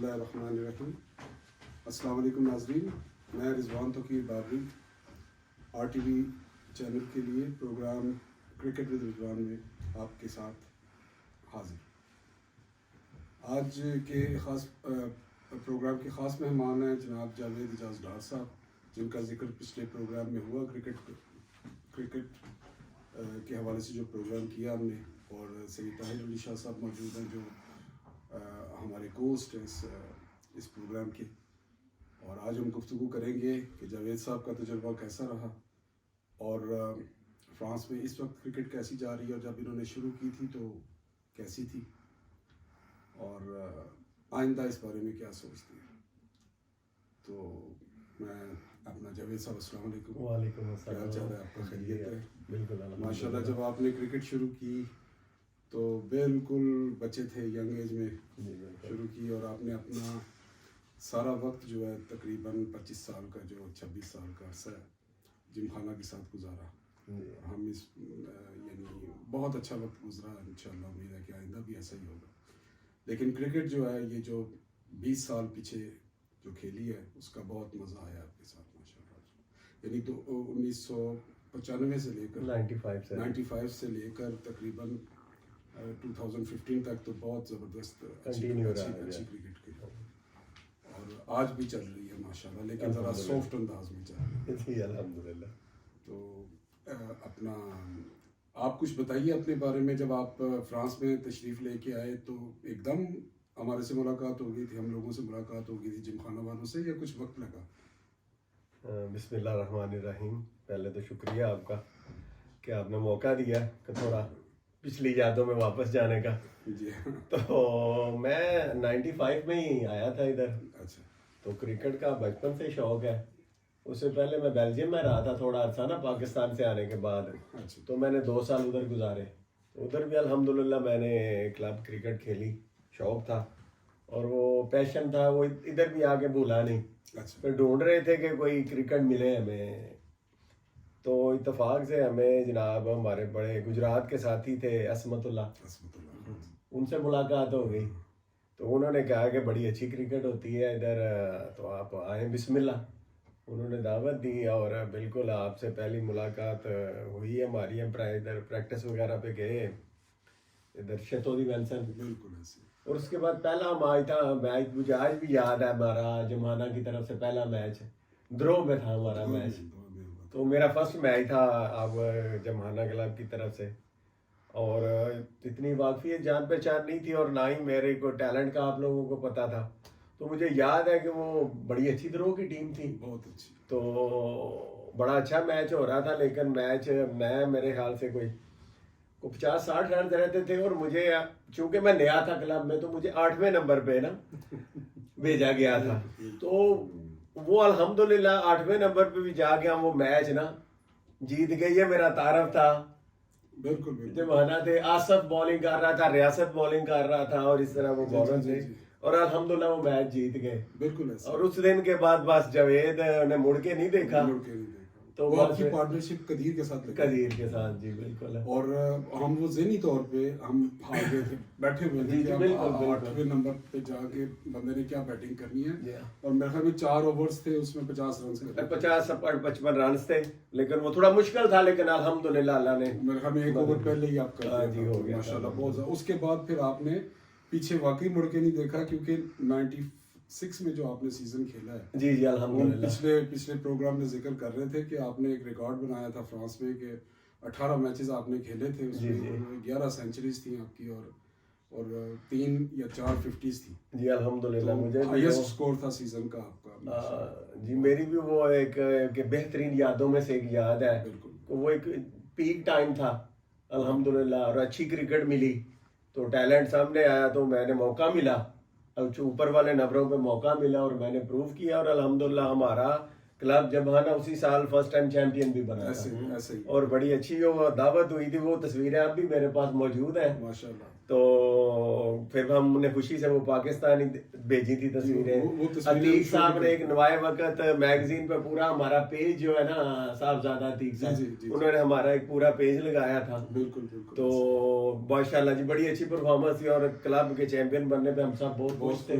اللہ الرحمن الرحیم. السلام علیکم ناظرین, میں Rizwan Tauqeer Babri R T V channel کے لیے پروگرام کرکٹ ود رضوان میں آپ کے ساتھ حاضر. آج کے خاص پروگرام کے خاص مہمان ہیں جناب جاوید اجاز ڈار صاحب, جن کا ذکر پچھلے پروگرام میں ہوا. کرکٹ کے حوالے سے جو پروگرام کیا ہم نے, اور سید طاہر علی شاہ صاحب موجود ہیں جو ہمارے کوسٹ ہیں اس پروگرام کے. اور آج ہم گفتگو کریں گے کہ جاوید صاحب کا تجربہ کیسا رہا, اور فرانس میں اس وقت کرکٹ کیسی جا رہی ہے, اور جب انہوں نے شروع کی تھی تو کیسی تھی, اور آئندہ اس بارے میں کیا سوچتے ہیں. تو میں اپنا جاوید صاحب السلام علیکم. وعلیکم السلام. کیا چل رہا ہے آپ کا, خیریت ہے؟ بالکل ماشاء اللہ. جب آپ نے کرکٹ شروع کی تو بالکل بچے تھے, ینگ ایج میں شروع کی, اور آپ نے اپنا سارا وقت جو ہے تقریباً 25 سال کا, جو 26 سال کا عرصہ جم خانہ کے ساتھ گزارا. ہم اس یعنی بہت اچھا وقت گزرا. انشاءاللہ امید ہے کہ آئندہ بھی ایسا ہی ہوگا. لیکن کرکٹ جو ہے, یہ جو 20 سال پیچھے جو کھیلی ہے, اس کا بہت مزہ آیا آپ کے ساتھ ماشاء اللہ. یعنی تو 1995 سے لے کر 95 سے لے کر تقریباً 2015 تک تو بہت زبردست اچھی کرکٹ کی, اور آج بھی چل رہی ہے ماشاء اللہ, لیکن ذرا سافٹ انداز میں چل رہی ہے. جی الحمدللہ. تو اپنا آپ کچھ بتائیے اپنے بارے میں. جب آپ فرانس میں تشریف لے کے آئے تو ایک دم ہمارے سے ملاقات ہو گئی تھی, ہم لوگوں سے ملاقات ہو گئی تھی جم خانہ والوں سے, یا کچھ وقت لگا؟ بسم اللہ الرحمن الرحیم. پہلے تو شکریہ آپ کا کہ آپ نے موقع دیا کہ تھوڑا پچھلی یادوں میں واپس جانے کا. جی تو میں 95 میں ہی آیا تھا ادھر. اچھا. تو کرکٹ کا بچپن سے شوق ہے. اس سے پہلے میں بیلجیم میں رہا تھا تھوڑا عرصہ نا, پاکستان سے آنے کے بعد. تو میں نے 2 سال ادھر گزارے. ادھر بھی الحمدللہ میں نے کلب کرکٹ کھیلی, شوق تھا اور وہ پیشن تھا, وہ ادھر بھی آگے بھولا نہیں. پھر ڈھونڈ رہے تھے کہ کوئی کرکٹ ملے ہمیں. تو اتفاق سے ہمیں جناب ہمارے بڑے گجرات کے ساتھی تھے عصمت اللہ, ان سے ملاقات ہو گئی. تو انہوں نے کہا کہ بڑی اچھی کرکٹ ہوتی ہے ادھر, تو آپ آئیں بسم اللہ. انہوں نے دعوت دی اور بالکل آپ سے پہلی ملاقات ہوئی ہماری. ہم ادھر پریکٹس وغیرہ پہ گئے ادھر شتودی وینسن. بالکل ایسے. اور اس کے بعد پہلا میچ تھا, مجھے آج بھی یاد ہے, ہمارا جمانہ کی طرف سے پہلا میچ درو میں تھا ہمارا میچ. تو میرا فرسٹ میچ تھا اب جمانہ کلب کی طرف سے, اور اتنی واقفیت جان پہچان نہیں تھی, اور نہ ہی میرے کو ٹیلنٹ کا آپ لوگوں کو پتا تھا. تو مجھے یاد ہے کہ وہ بڑی اچھی درو کی ٹیم تھی, بہت اچھی. تو بڑا اچھا میچ ہو رہا تھا. لیکن میچ میں میرے خیال سے کوئی 50-60 رن رہتے تھے, اور مجھے چونکہ میں نیا تھا کلب میں, تو مجھے 8ویں نمبر پہ نا بھیجا گیا تھا. تو وہ الحمدللہ 8ویں نمبر پہ بھی جا کے ہم وہ میچ نا جیت گئے. یہ میرا تعارف تھا. بالکل جب آنا تھے آصف بالنگ کر رہا تھا, ریاست بالنگ کر رہا تھا, اور اس طرح وہ بالر تھے, اور الحمدللہ وہ میچ جیت گئے. بالکل. اور اس دن کے بعد بس جاوید نے مڑ کے نہیں دیکھا. تو وہ آپ کی پارٹنرشپ قدیر کے ساتھ قدیر کے ساتھ. جی بالکل. اور ہم وہ ذہنی طور پہ ہم ہار گئے تھے, بیٹھے ہوئے تھے کہ 8ویں نمبر پہ جا کے بندے نے کیا بیٹنگ کرنی ہے, اور میرے خیال میں 4 اوورز تھے, اس میں 50 رنز کرنے 55 رنز تھے. لیکن وہ تھوڑا مشکل تھا, لیکن الحمدللہ اللہ نے میرے خیال میں 1 اوور پہلے ہی آپ کر جی ہو گیا ماشاءاللہ بہت زیادہ. اس کے بعد پھر آپ نے پیچھے واقعی مڑ کے نہیں دیکھا, کیونکہ 96 میں جو آپ نے سیزن کھیلا ہے. جی الحمدللہ. پچھلے پروگرام میں ذکر کر رہے تھے کہ آپ نے ایک ریکارڈ بنایا تھا فرانس میں کہ 18 میچز آپ نے کھیلے تھے, اس میں 11 سینچریز تھیں آپ کی, اور 3 یا 4 50s تھی. جی الحمدللہ. مجھے ہائیسٹ سکور تھا سیزن کا آپ کا. جی میری بھی وہ ایک بہترین یادوں میں سے ایک یاد ہے. بالکل وہ ایک پیک ٹائم تھا الحمدللہ, اور اچھی کرکٹ ملی, تو ٹیلنٹ سامنے آیا, تو میں نے موقع ملا, اوپر والے نمبروں پہ موقع ملا, اور میں نے پروو کیا, اور الحمدللہ ہمارا کلب جمانہ اسی سال فرسٹ ٹائم چیمپئن بھی بنا تھا, اور بڑی اچھی وہ دعوت ہوئی تھی. وہ تصویریں اب بھی میرے پاس موجود ہیں ماشاءاللہ. تو پھر ہم نے خوشی سے وہ پاکستانی بھیجی تھی تصویریں. عتیق صاحب نے ایک نوائے وقت میگزین پہ پورا ہمارا پیج جو ہے نا, صاحبزادہ عتیق صاحب, انہوں نے ہمارا ایک پورا پیج لگایا تھا. بالکل. تو ماشاءاللہ جی بڑی اچھی پرفارمنس تھی, اور کلب کے چیمپئن بننے پہ ہم سب بہت خوش تھے.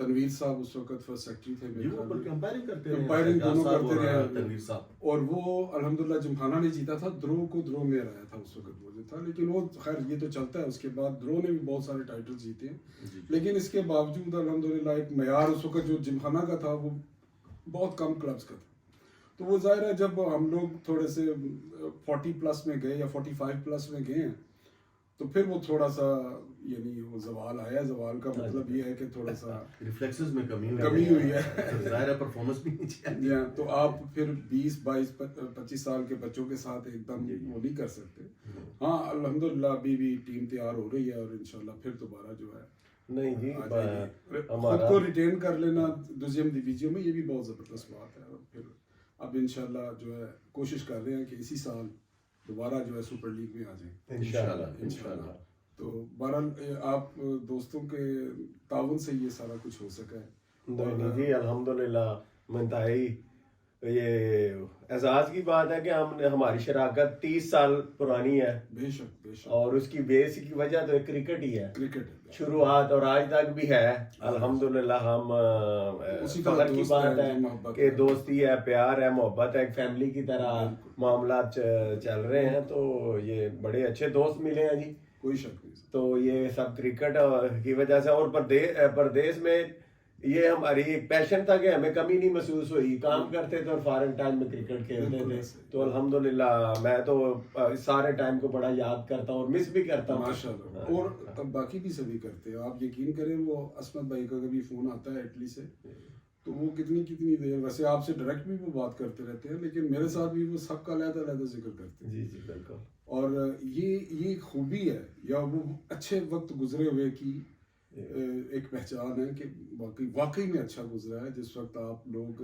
تنویر صاحب اس وقت فرسٹ سیکٹری تھے میرے وہ خیال بلکہ میں، امپائرنگ کرتے رہے امپائرنگ دونوں کرتے رہے تنویر صاحب. اور وہ الحمدللہ جمخانہ نے جیتا تھا، درو میں رہا تھا اس وقت وہ جو تھا، لیکن وہ خیر یہ تو چلتا ہے. اس کے بعد درو نے بھی بہت سارے ٹائٹل جیتے ہیں، لیکن اس کے باوجود الحمدللہ ایک معیار اس وقت جو جمخانہ کا تھا وہ بہت کم کلبز کا تھا. تو وہ ظاہر ہے جب ہم لوگ تھوڑے سے 40 پلس میں گئے یا 45 پلس میں گئے ہیں تو پھر وہ تھوڑا سا یعنی وہ زوال آیا. زوال کا مطلب یہ ہے کہ تھوڑا سا ریفلیکسز میں کمی ہوئی ہے. ظاہر ہے پرفارمنس بھی نہیں چاہیے. تو آپ پھر 20 22 25 سال کے بچوں کے ساتھ ایک دم وہ نہیں کر سکتے. ہاں الحمدللہ ابھی بھی ٹیم تیار ہو رہی ہے اور انشاءاللہ پھر دوبارہ جو ہے نہیں جی خود کو ریٹین کر لینا دوسریم ڈویژن میں، یہ بھی بہت زبردست بات ہے. اور پھر اب انشاءاللہ جو ہے کوشش کر رہے ہیں کہ اسی سال دوبارہ جو ہے سپر لیگ میں آ جائیں انشاءاللہ. تو بہرحال آپ دوستوں کے تعاون سے یہ سارا کچھ ہو سکا ہے. نہیں جی الحمدللہ منتہائی یہ اعزاز کی بات ہے کہ ہماری شراکت 30 سال پرانی ہے. بے شک بے شک. اور اس کی بیس کی وجہ تو کرکٹ ہی ہے، کرکٹ شروعات اور آج تک بھی ہے الحمدللہ. ہم فخر کی بات ہے کہ دوستی ہے، پیار ہے، محبت ہے، ایک فیملی کی طرح معاملات چل رہے ہیں. تو یہ بڑے اچھے دوست ملے ہیں جی، کوئی شک نہیں. تو یہ سب کرکٹ کی وجہ سے. اور پردیس میں یہ ہماری ایک پیشن تھا کہ ہمیں کمی نہیں محسوس ہوئی. کام کرتے تھے اور فارغ ٹائم میں کرکٹ کھیلتے تھے. تو الحمدللہ میں تو سارے ٹائم کو بڑا یاد کرتا ہوں اور مس بھی کرتا ہوں ماشاءاللہ. اور باقی بھی سبھی کرتے ہیں. آپ یقین کریں وہ عصمت بھائی کا کبھی فون آتا ہے اٹلی سے تو وہ کتنی دیر، ویسے آپ سے ڈائریکٹ بھی وہ بات کرتے رہتے ہیں لیکن میرے ساتھ بھی وہ سب کا علیحدہ ذکر کرتے ہیں. جی جی بالکل. اور یہ خوبی ہے یا وہ اچھے وقت گزرے ہوئے کی ایک پہچان ہے کہ واقعی میں اچھا گزرا ہے. جس وقت آپ لوگ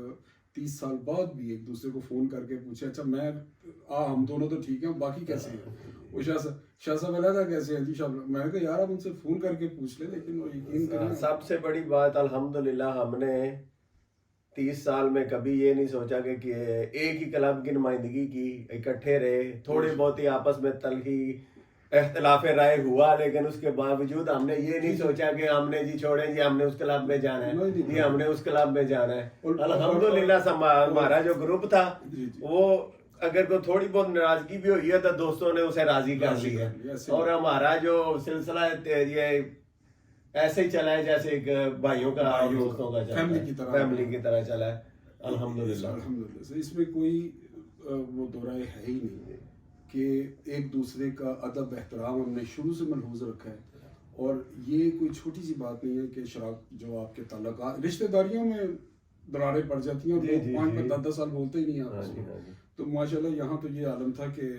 30 سال بعد بھی ایک دوسرے کو فون کر کے پوچھے اچھا ہم دونوں تو ٹھیک ہیں باقی کیسے ہیں، وہ شاہ صاحب علیحدہ کیسے ہیں جی شاہ. میں نے کہا یار آپ ان سے فون کر کے پوچھ لیں. لیکن وہ یقین کریں سب سے بڑی بات الحمدللہ ہم نے 30 سال میں کبھی یہ نہیں سوچا کہ ایک ہی کلب کی نمائندگی کی، اکٹھے رہے. تھوڑی بہت ہی آپس میں تلخی اختلاف رائے ہوا لیکن اس کے باوجود ہم نے یہ نہیں سوچا کہ ہم نے جی چھوڑیں جی ہم نے اس کلب میں جانا ہے، جی ہم نے اس کلب میں جانا ہے. الحمدللہ ہمارا جو گروپ تھا وہ اگر کوئی تھوڑی بہت ناراضگی بھی ہوئی ہے تو دوستوں نے اسے راضی کر لی ہے. اور ہمارا جو سلسلہ یہ ایسے ہی چلا ہے جیسے ایک بھائیوں کا دوستوں کا فیملی کی طرح چلا ہے الحمدللہ. اس میں کوئی وہ دو رائے ہے ہی نہیں کہ ایک دوسرے کا ادب احترام ہم نے شروع سے ملحوظ رکھا ہے. اور یہ کوئی چھوٹی سی بات نہیں ہے کہ جو آپ کے تعلقات رشتہ داریوں میں دراریں پڑ جاتی ہیں اور لوگ پوائنٹ پہ 10 سال بولتے ہی نہیں آپ. تو ماشاءاللہ یہاں تو یہ عالم تھا کہ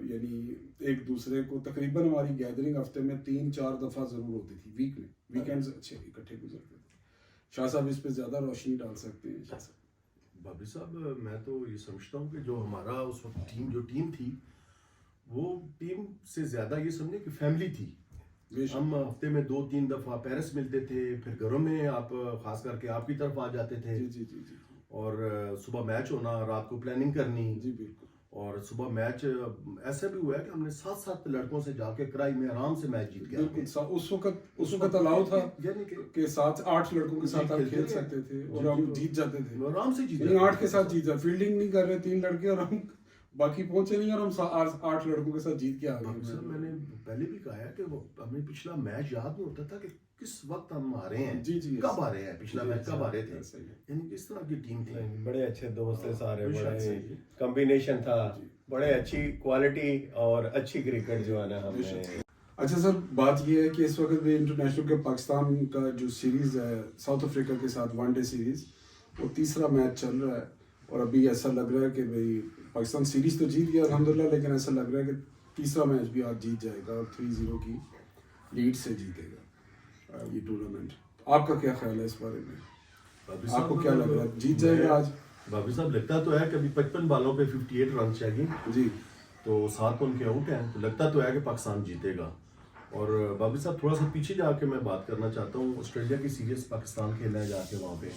یعنی ایک دوسرے کو تقریباً ہماری گیدرنگ ہفتے میں 3-4 دفعہ ضرور ہوتی تھی ویک میں. ویکینڈز اچھے اکٹھے گزرتے تھے. شاہ صاحب اس پہ زیادہ روشنی ڈال سکتے ہیں. شاہ صاحب بابی صاحب میں تو یہ سمجھتا ہوں کہ جو ہمارا اس وقت ٹیم تھی وہ ٹیم سے زیادہ یہ سمجھے کہ فیملی تھی. ہم ہفتے میں 2-3 دفعہ پیرس ملتے تھے، پھر گھروں میں آپ خاص کر کے آپ کی طرف آ جاتے تھے. اور صبح میچ ہونا، رات کو پلاننگ کرنی. جی بالکل. اور صبح میچ ایسا بھی ہوا ہے کہ ہم نے 7 لڑکوں سے جا کے کرائی میں آرام سے میچ جیت گیا. اس وقت الاؤ تھا کہ 7-8 لڑکوں کے ساتھ آپ کھیل سکتے تھے اور ہم جیت جاتے تھے آرام سے. جیت 8 کے ساتھ جیت جاتے. فیلڈنگ نہیں کر رہے 3 لڑکے اور ہم باقی پہنچے نہیں اور ہم 8 لڑکوں کے ساتھ جیت کے آ گئے. میں نے پہلے بھی کہا ہے کہ ہمیں پچھلا میچ یاد نہیں ہوتا تھا کہ کس وقت ہم آ رہے ہیں. جی کب آ رہے ہیں، پچھلا میچ کب آ رہے تھے. یعنی کس طرح کی ٹیم تھی. بڑے اچھے دوست تھے سارے، بڑے کمبینیشن تھا، بڑے اچھی کوالٹی اور اچھی کرکٹ جو ہے نا ہم نے. اچھا سر بات یہ ہے کہ اس وقت بھی انٹرنیشنل کے پاکستان کا جو سیریز ہے ساؤتھ افریقہ کے ساتھ 1 ڈے سیریز وہ تیسرا میچ چل رہا ہے. اور ابھی ایسا لگ رہا ہے کہ بھئی پاکستان سیریز تو جیت گیا الحمدللہ، لیکن ایسا لگ رہا ہے کہ تیسرا میچ بھی آج جیت جائے گا اور 3-0 کی لیڈ سے جیتے گا یہ ٹورنامنٹ. آپ کا کیا خیال ہے اس بارے میں؟ آپ کو کیا لگ رہا ہے جیت جائے گا آج؟ بابی صاحب لگتا تو ہے کہ ابھی 55 بالوں پہ 58 رن چاہیے جی، تو 7 ان کے آؤٹ ہیں، تو لگتا تو ہے کہ پاکستان جیتے گا. اور بابی صاحب تھوڑا سا پیچھے جا کے میں بات کرنا چاہتا ہوں. آسٹریلیا کی سیریز پاکستان کھیلا ہے جا کے وہاں پہ.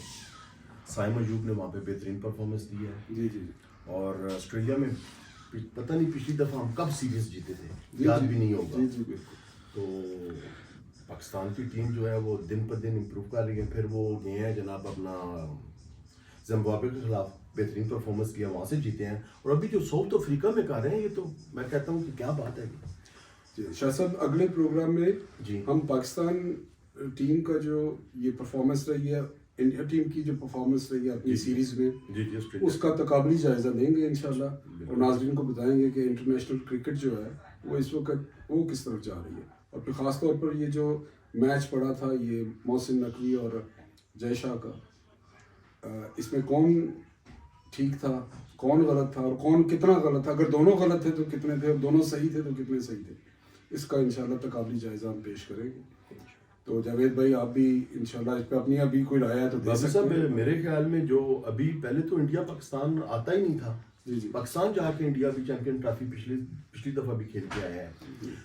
سائم ایوب نے وہاں پہ بہترین پرفارمنس دی ہے. جی جی. اور آسٹریلیا میں پتہ نہیں پچھلی دفعہ ہم کب سیریز جیتے تھے، یاد بھی نہیں ہوگا. جی جی بالکل. تو پاکستان کی ٹیم جو ہے وہ دن پر دن امپروو کر رہی ہے. پھر وہ گئے ہیں جناب اپنا زمبابوے کے خلاف بہترین پرفارمنس کیا, وہاں سے جیتے ہیں, اور ابھی جو ساؤتھ افریقہ میں کر رہے ہیں, یہ تو میں کہتا ہوں کہ کیا بات ہے. شاہ صاحب اگلے پروگرام میں جی ہم پاکستان ٹیم کا جو یہ پرفارمنس رہی ہے, انڈیا ٹیم کی جو پرفارمنس رہی ہے اپنی سیریز میں, اس کا تقابلی جائزہ لیں گے انشاءاللہ, اور ناظرین کو بتائیں گے کہ انٹرنیشنل کرکٹ جو ہے وہ اس وقت وہ کس طرف جا رہی ہے. اور پھر خاص طور پر یہ جو میچ پڑا تھا یہ محسن نقوی اور جے شاہ کا, اس میں کون ٹھیک تھا, کون غلط تھا, اور کون کتنا غلط تھا, اگر دونوں غلط تھے تو کتنے تھے, اور دونوں صحیح تھے تو کتنے صحیح تھے, اس کا انشاءاللہ تقابلی جائزہ ہم پیش کریں گے. تو جاوید بھائی آپ بھی انشاءاللہ اس پہ اپنی ابھی کوئی رائے ہے تو دے سکتے ہیں. میرے خیال میں جو ابھی پہلے تو انڈیا پاکستان آتا ہی نہیں تھا, جی پاکستان جا کے انڈیا بھی چیمپئن ٹرافی پچھلی دفعہ بھی کھیل کے آیا ہے,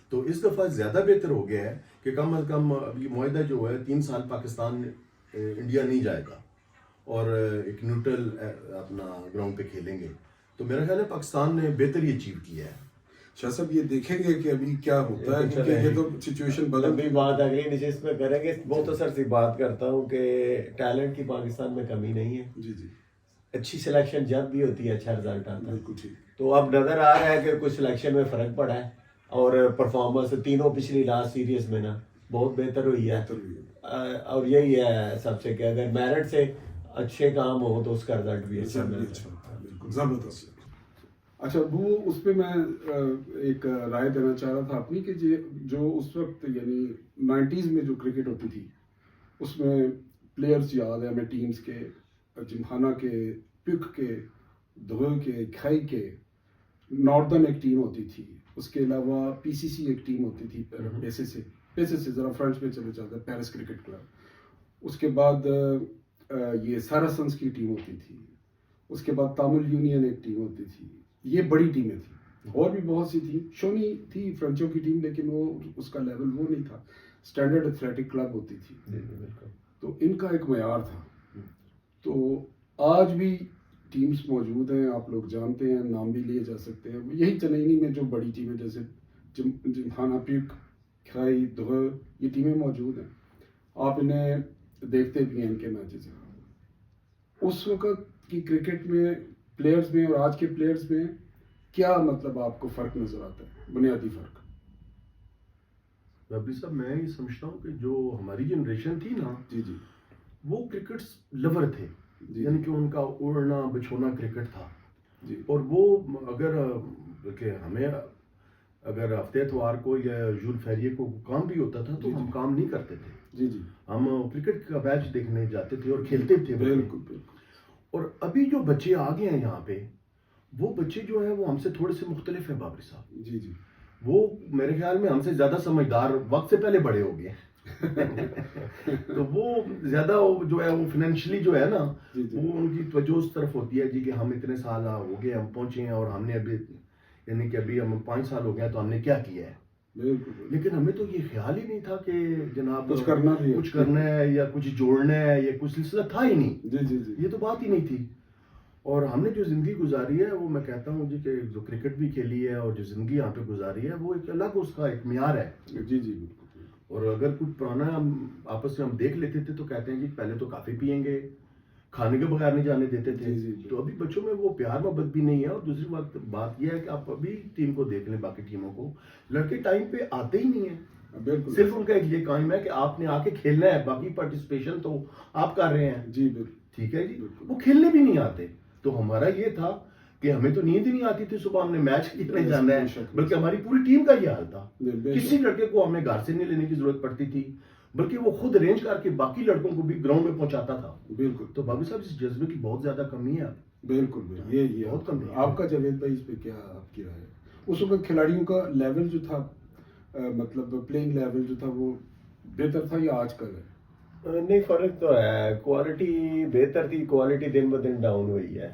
تو اس دفعہ زیادہ بہتر ہو گیا ہے کہ کم از کم ابھی معاہدہ جو ہے 3 سال پاکستان انڈیا نہیں جائے گا اور ایک نیوٹرل اپنا گراؤنڈ پہ کھیلیں گے. تو میرا خیال ہے پاکستان نے بہتر ہی اچیو کیا ہے. شاہ صاحب یہ دیکھیں گے کہ ابھی کیا ہوتا ہے, کیونکہ یہ تو سچویشن بدل ابھی بات اگلی نشست میں کریں گے. بہت اثر سی بات کرتا ہوں کہ ٹیلنٹ کی پاکستان میں کمی نہیں ہے. جی جی اچھی سلیکشن جب بھی ہوتی ہے اچھا رزلٹ آتا ہے. بالکل ٹھیک. تو اب نظر آ رہا ہے کہ کچھ سلیکشن میں فرق پڑا ہے, اور پرفارمنس تینوں پچھلی لاسٹ سیریز میں نا بہت بہتر ہوئی ہے. اور یہی ہے سب سے کہ اگر میرٹ سے اچھے کام ہو تو اس کا رزلٹ بھی اچھا ملتا ہے. بالکل زبردست. اچھا وہ اس پہ میں ایک رائے دینا چاہ رہا تھا اپنی کہ جو اس وقت یعنی 90s میں جو کرکٹ ہوتی تھی اس میں پلیئرز یاد ہے ہمیں ٹیمز کے, جمخانہ کے, پک کے, دھوئے کے, کھائی کے, ناردرن ایک ٹیم ہوتی تھی, اس کے علاوہ پی سی سی ایک ٹیم ہوتی تھی پیسے سے ذرا فرنچ میں چلے جاتا ہے, پیرس کرکٹ کلب. اس کے بعد یہ ساراسنس کی ٹیم ہوتی تھی, اس کے بعد تامل یونین ایک ٹیم ہوتی تھی. یہ بڑی ٹیمیں تھیں, اور بھی بہت سی تھیں. شونی تھی فرنچوں کی ٹیم, لیکن وہ اس کا لیول وہ نہیں تھا. اسٹینڈرڈ ایتھلیٹک کلب ہوتی تھی, تو ان کا ایک معیار تھا. تو آج بھی ٹیمز موجود ہیں, آپ لوگ جانتے ہیں, نام بھی لیے جا سکتے ہیں. یہی چنئی میں جو بڑی ٹیمیں جیسے جمخانہ, پیک, کھائی, دھوئے, یہ ٹیمیں موجود ہیں. آپ انہیں دیکھتے بھی ہیں ان کے میچز. اس وقت کی کرکٹ میں پلیئرز میں اور آج کے پلیئرز میں کیا مطلب آپ کو فرق نظر آتا ہے, بنیادی فرق؟ ربی صاحب میں یہ سمجھتا ہوں کہ جو ہماری جنریشن تھی نا, جی جی, وہ کرکٹ لور تھے, یعنی کہ ان کا اڑنا بچھونا کرکٹ تھا. جی. اور وہ اگر کہ ہمیں اگر ہفتے اتوار کو یا جول فیریے کو کام بھی ہوتا تھا تو ہم کام نہیں کرتے تھے. جی جی, ہم کرکٹ کا میچ دیکھنے جاتے تھے اور کھیلتے تھے. بالکل بالکل. اور ابھی جو بچے آ گئے ہیں یہاں پہ, وہ بچے جو ہیں وہ ہم سے تھوڑے سے مختلف ہیں بابری صاحب. جی جی, وہ میرے خیال میں ہم سے زیادہ سمجھدار, وقت سے پہلے بڑے ہو گئے ہیں. تو وہ زیادہ جو ہے وہ فائنینشلی جو ہے نا, وہ ان کی توجہ اس طرف ہوتی ہے جی کہ ہم اتنے سال ہو گئے, ہم پہنچے ہیں, اور ہم نے ابھی یعنی کہ ابھی ہم 5 سال ہو گئے تو ہم نے کیا کیا ہے. لیکن ہمیں تو یہ خیال ہی نہیں تھا کہ جناب کچھ کرنا ہے یا کچھ جوڑنا ہے, یا کچھ سلسلہ تھا ہی نہیں. جی جی جی, یہ تو بات ہی نہیں تھی. اور ہم نے جو زندگی گزاری ہے وہ میں کہتا ہوں جی کہ جو کرکٹ بھی کھیلی ہے اور جو زندگی یہاں پہ گزاری ہے وہ ایک الگ اس کا ایک معیار ہے. جی جی بالکل. اور اگر کچھ پرانا ہم آپس میں ہم دیکھ لیتے تھے تو کہتے ہیں جی پہلے تو کافی پئیں گے, کھانے کے بغیر نہیں جانے دیتے تھے. تو ابھی بچوں میں وہ پیار محبت بھی نہیں ہے. اور دوسری بات یہ ہے کہ آپ ابھی ٹیم کو دیکھ لیں, باقی ٹیموں کو, لڑکے ٹائم پہ آتے ہی نہیں ہیں. صرف ان کا ایک یہ کام ہے کہ آپ نے آ کے کھیلنا ہے, باقی پارٹیسپیشن تو آپ کر رہے ہیں. جی بالکل ٹھیک ہے جی, وہ کھیلنے بھی نہیں آتے. تو ہمارا یہ تھا کہ ہمیں تو نیند ہی نہیں آتی تھی صبح ہم نے میچ کھیلنے جانا ہے, بلکہ ہماری پوری ٹیم کا یہ حال تھا. کسی لڑکے کو ہمیں گھر سے نہیں لینے کی ضرورت پڑتی تھی, بلکہ وہ خود ارینج کر کے باقی لڑکوں کو بھی گراؤنڈ میں پہنچاتا تھا. بالکل. تو بابی صاحب اس جذبے کی بہت زیادہ کمی ہے. بالکل یہ بہت کمی ہے. آپ کا جاوید بھائی اس پہ کیا آپ کی رائے ہے؟ اس وقت کھلاڑیوں کا لیول جو تھا, مطلب پلینگ لیول جو تھا, وہ بہتر تھا یا آج کل ہے؟ نہیں, فرق تو ہے. کوالٹی بہتر تھی, کوالٹی دن بہ دن ڈاؤن ہوئی ہے.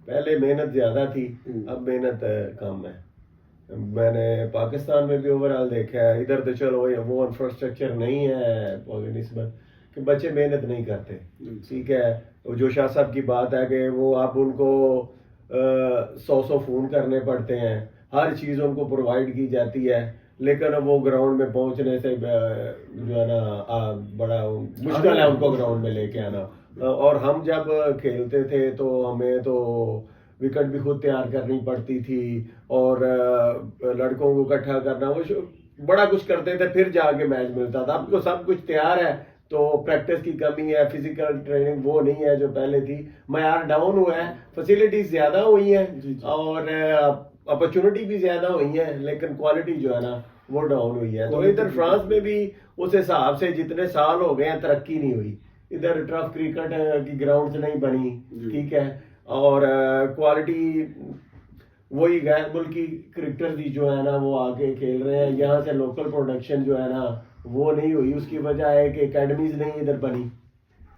پہلے محنت زیادہ تھی, اب محنت کم ہے. میں نے پاکستان میں بھی اوور آل دیکھا ہے, ادھر تو چلو وہ انفراسٹرکچر نہیں ہے نسبت کہ بچے محنت نہیں کرتے. ٹھیک ہے, جو شاہ صاحب کی بات ہے کہ وہ اب ان کو 100 فون کرنے پڑتے ہیں, ہر چیز ان کو پرووائڈ کی جاتی ہے. لیکن وہ گراؤنڈ میں پہنچنے سے جو ہے نا بڑا مشکل ہے ان کو گراؤنڈ میں لے کے آنا. اور ہم جب کھیلتے تھے تو ہمیں تو وکٹ بھی خود تیار کرنی پڑتی تھی اور لڑکوں کو اکٹھا کرنا, وہ بڑا کچھ کرتے تھے, پھر جا کے میچ ملتا تھا. اب کو سب کچھ تیار ہے تو پریکٹس کی کمی ہے, فزیکل ٹریننگ وہ نہیں ہے جو پہلے تھی, معیار ڈاؤن ہوا ہے, فیسلٹیز زیادہ ہوئی ہیں اور اپرچونٹی بھی زیادہ ہوئی ہیں, لیکن کوالٹی جو ہے نا وہ ڈاؤن ہوئی ہے. تو ادھر فرانس میں بھی اس حساب سے جتنے سال ہو گئے ہیں ترقی نہیں ہوئی. ادھر ٹرف کرکٹ کی گراؤنڈز نہیں بنی, ٹھیک ہے, اور کوالٹی وہی غیر ملکی کرکٹر بھی جو ہے نا وہ آ کے کھیل رہے ہیں. یہاں سے لوکل پروڈکشن جو ہے نا وہ نہیں ہوئی. اس کی وجہ ہے کہ اکیڈمیز نہیں ادھر بنی,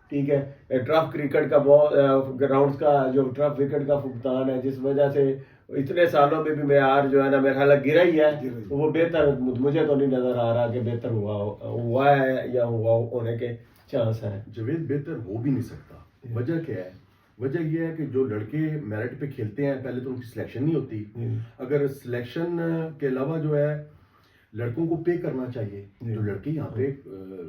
ٹھیک ہے. ٹرف کرکٹ کا بہت گراؤنڈز کا جو ٹرف وکٹ کا فقدان ہے, جس وجہ سے اتنے سالوں میں بھی معیار جو ہے نا میرا خیال گرا ہی ہے. وہ بہتر مجھے تو نہیں نظر آ رہا کہ بہتر ہوا ہے یا ہوا ہونے کے چانس ہیں. جاوید بہتر ہو بھی نہیں سکتا. وجہ کیا ہے؟ وجہ یہ ہے کہ جو لڑکے میرٹ پہ کھیلتے ہیں پہلے تو ان کی سلیکشن نہیں ہوتی. اگر سلیکشن کے علاوہ جو ہے لڑکوں کو پے کرنا چاہیے. جو لڑکے یہاں پہ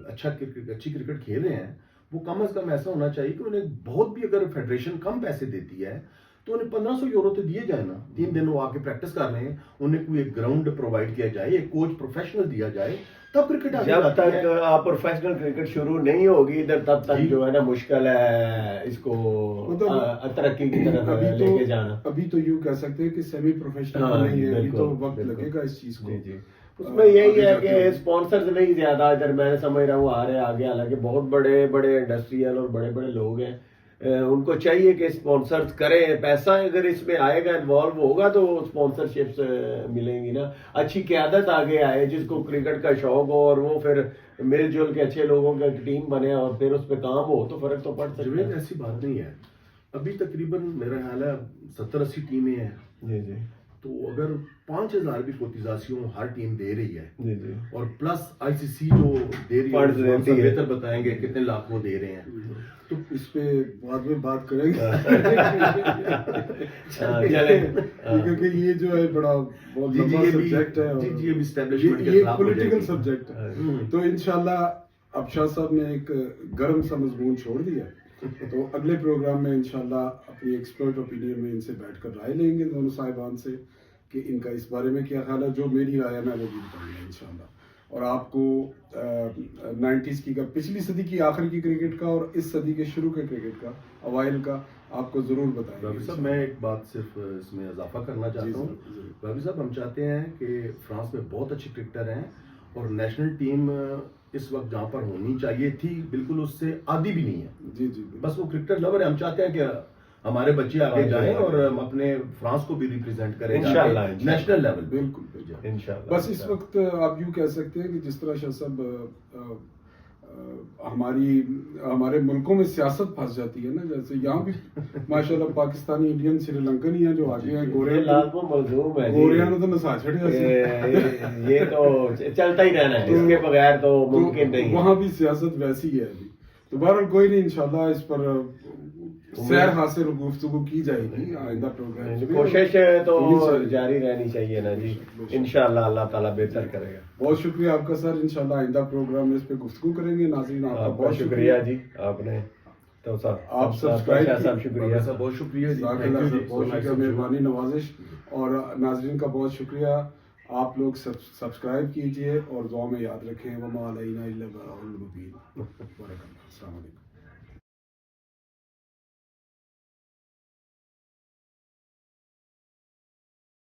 اچھی کرکٹ کھیل رہے ہیں وہ کم از کم ایسا ہونا چاہیے کہ انہیں بہت بھی, اگر فیڈریشن کم پیسے دیتی ہے تو انہیں 1500 یورو تو دیے جائے نا. 3 دن وہ آ کے پریکٹس کر رہے ہیں, انہیں کوئی ایک گراؤنڈ پرووائڈ کیا جائے, ایک کوچ پروفیشنل دیا جائے, تب کرکٹ آگے جب جاتی ہے. تک آپ پروفیشنل کرکٹ شروع نہیں ہوگی ادھر تب تک جو ہے نا مشکل ہے اس کو ترقی کی طرف لے کے جانا. ابھی تو یوں کہہ سکتے ہیں کہ سیمی پروفیشنل نہیں ہے, ابھی تو وقت لگے گا اس چیز کو. اس میں یہی ہے کہ اسپانسرز نہیں زیادہ ادھر, میں نے سمجھ رہا ہوں آ رہے آگے, حالانکہ بہت بڑے بڑے انڈسٹریل اور بڑے بڑے لوگ ہیں, ان کو چاہیے کہ اسپانسرز کریں. پیسہ اگر اس میں آئے گا, انوالو ہوگا تو اسپانسرشپس ملیں گی نا. اچھی قیادت آگے آئے جس کو کرکٹ کا شوق ہو اور وہ پھر مل جل کے اچھے لوگوں کا ٹیم بنے اور پھر اس پہ کام ہو تو فرق تو پڑ سکتا ہے. ایسی بات نہیں ہے. ابھی تقریباً میرا خیال ہے 70-80 ٹیمیں ہیں. جی تو اگر 5000 بھی کوتیزاسیوں ہر ٹیم دے رہی ہے, اور پلس ICC جو دے رہی ہے, بہتر بتائیں گے کتنے لاکھ وہ دے رہے ہیں, تو اس پہ بعد میں بات کریں گے کیونکہ یہ جو ہے بڑا بہت لمبا سبجیکٹ ہے, یہ پولیٹیکل سبجیکٹ ہے. تو انشاءاللہ اب شاہ صاحب نے ایک گرم سا مضمون چھوڑ دیا, تو اگلے پروگرام میں انشاءاللہ اپنی ایکسپرٹ اوپینین میں ان سے بیٹھ کر رائے لیں گے دونوں صاحبان سے کہ ان کا اس بارے میں کیا خیال ہے. جو میری رائے ہے میں وہ بھی بتاؤں گا انشاءاللہ. اور آپ کو 90s کی پچھلی صدی کی آخر کی کرکٹ کا اور اس صدی کے شروع کے کرکٹ کا اوائل کا آپ کو ضرور بتائیں گے. رابی صاحب میں ایک بات صرف اس میں اضافہ کرنا چاہتا ہوں. رابی صاحب ہم چاہتے ہیں کہ فرانس میں بہت اچھے کرکٹر ہیں اور نیشنل ٹیم اس وقت جہاں پر ہونی چاہیے تھی بالکل اس سے آدھی بھی نہیں ہے. بس وہ کرکٹر لور ہے. ہم چاہتے ہیں کہ ہمارے بچے آگے جائیں اور ہم اپنے فرانس کو بھی ریپرزینٹ کریں نیشنل لیول. بالکل انشاءاللہ. بس اس وقت آپ یوں کہہ سکتے ہیں کہ جس طرح شاہ صاحب ہمارے ملکوں میں سیاست پھنس جاتی ہے نا, جیسے یہاں بھی ماشاءاللہ پاکستانی, انڈین, سری لنکن ہی ہیں جو آگے ہیں. گوریاں نے تو نسا چھڑے, یہ تو چلتا ہی رہنا ہے, اس کے بغیر تو ممکن نہیں. وہاں بھی سیاست ویسی ہے ابھی. تو بہرحال کوئی نہیں, انشاءاللہ اس پر سیر حاصل گفتگو کی جائے گی آئندہ پروگرام. کوشش تو جاری رہنی چاہیے نا جی, انشاءاللہ اللہ تعالیٰ بہتر کرے گا. بہت شکریہ آپ کا سر. انشاءاللہ آئندہ پروگرام میں اس پہ گفتگو کریں گے. ناظرین آپ کا بہت شکریہ جی. آپ نے تو آپ سبسکرائب, شکریہ سر, بہت شکریہ, بہت شکریہ, مہربانی, نوازش. اور ناظرین کا بہت شکریہ. آپ لوگ سبسکرائب کیجئے اور دعا میں یاد رکھیں. وما علینا الا البلاغ المبین. السلام علیکم.